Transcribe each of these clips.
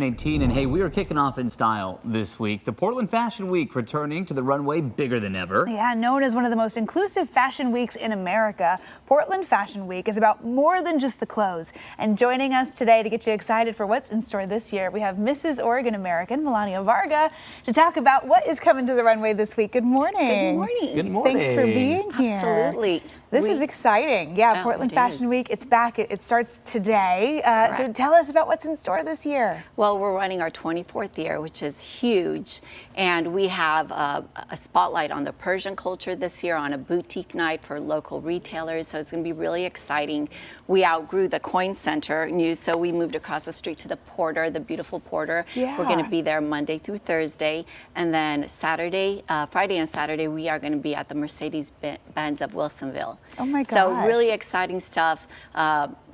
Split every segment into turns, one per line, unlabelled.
18, and hey, we are kicking off in style this week. The Portland Fashion Week returning to the runway bigger than ever.
Yeah, known as one of the most inclusive fashion weeks in America, Portland Fashion Week is about more than just the clothes. And joining us today to get you excited for what's in store this year, we have Mrs. Oregon American, Melania Varga, to talk about what is coming to the runway this week. Good morning.
Good morning.
Good morning.
Thanks for being here.
Absolutely.
This is exciting. Yeah, Portland Fashion Week, it's back. It starts today. So tell us about what's in store this year.
Well, we're running our 24th year, which is huge. And we have a spotlight on the Persian culture this year, on a boutique night for local retailers. So it's going to be really exciting. We outgrew the Coin Center news, so we moved across the street to the Porter, the beautiful Porter.
Yeah.
We're going to be there Monday through Thursday. And then Friday and Saturday, we are going to be at the Mercedes-Benz of Wilsonville.
Oh my gosh.
So really exciting stuff.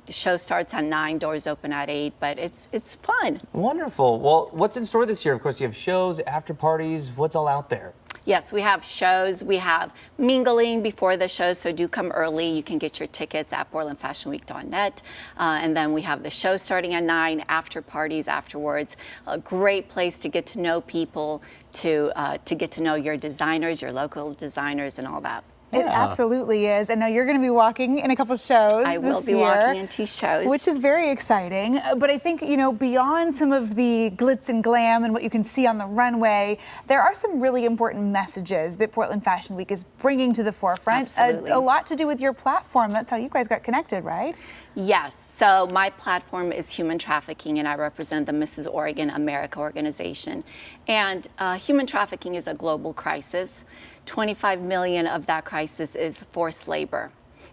Show starts at 9, doors open at 8, but it's fun.
Wonderful. Well, what's in store this year? Of course, you have shows, after parties. What's all out there?
Yes, we have shows. We have mingling before the shows, so do come early. You can get your tickets at portlandfashionweek.net. And then we have the show starting at 9, after parties afterwards. A great place to get to know people, to get to know your designers, your local designers, and all that.
It absolutely is. I know you're going to be walking in a couple shows
I will
this
be
year,
walking in 2 shows.
which is very exciting. But I think, you know, beyond some of the glitz and glam and what you can see on the runway, there are some really important messages that Portland Fashion Week is bringing to the forefront.
Absolutely.
A lot to do with your platform. That's how you guys got connected, right?
Yes. So my platform is human trafficking, and I represent the Mrs. Oregon America organization. And human trafficking is a global crisis. 25 million of that crisis is forced labor.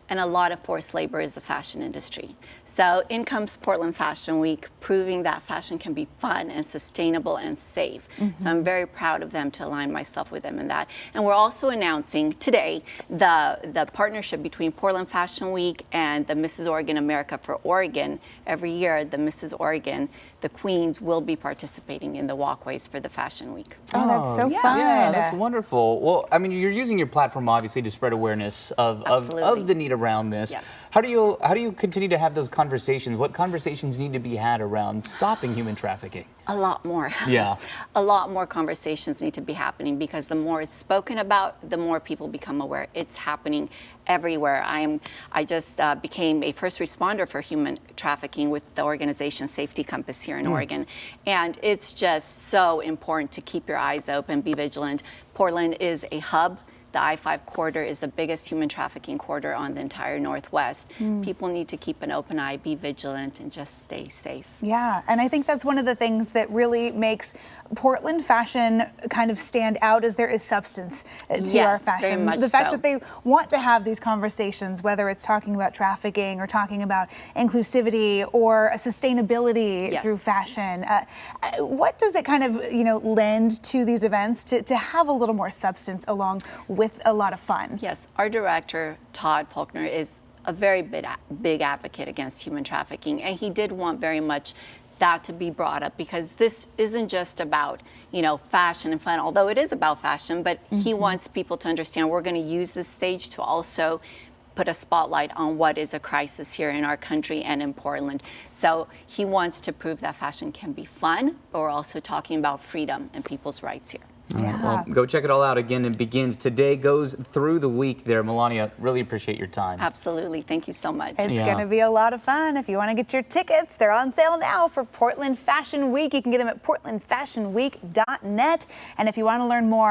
And a lot of forced labor is the fashion industry. So in comes Portland Fashion Week, proving that fashion can be fun and sustainable and safe. So I'm very proud of them to align myself with them in that. And we're also announcing today the partnership between Portland Fashion Week and the Mrs. Oregon America for Oregon. Every year, the Mrs. Oregon, the queens, will be participating in the walkways for the Fashion Week.
Oh, that's so fun.
Yeah, that's wonderful. Well, I mean, you're using your platform obviously to spread awareness of the need around this.
Yes.
How do you continue to have those conversations? What conversations need to be had around stopping human trafficking?
A lot more.
Yeah.
A lot more conversations need to be happening, because the more it's spoken about, the more people become aware. It's happening everywhere. I just became a first responder for human trafficking with the organization Safety Compass here in Oregon. And it's just so important to keep your eyes open, be vigilant. Portland is a hub. The I-5 corridor is the biggest human trafficking corridor on the entire Northwest. People need to keep an open eye, be vigilant, and just stay safe.
Yeah, and I think that's one of the things that really makes Portland fashion kind of stand out, is there is substance to our fashion.
Very much
the fact
so.
that they want to have these conversations, whether it's talking about trafficking or talking about inclusivity or sustainability through fashion. What does it kind of, you know, lend to these events to have a little more substance along with a lot of fun?
Yes, our director, Todd Faulkner, is a very big advocate against human trafficking, and he did want very much that to be brought up, because this isn't just about, you know, fashion and fun, although it is about fashion, but he wants people to understand we're going to use this stage to also put a spotlight on what is a crisis here in our country and in Portland. So he wants to prove that fashion can be fun, but we're also talking about freedom and people's rights here.
Yeah.
Well, go check it all out. Again, it begins today, goes through the week there. Melania, really appreciate your time.
Absolutely. Thank you so much.
It's going to be a lot of fun. If you want to get your tickets, they're on sale now for Portland Fashion Week. You can get them at portlandfashionweek.net. And if you want to learn more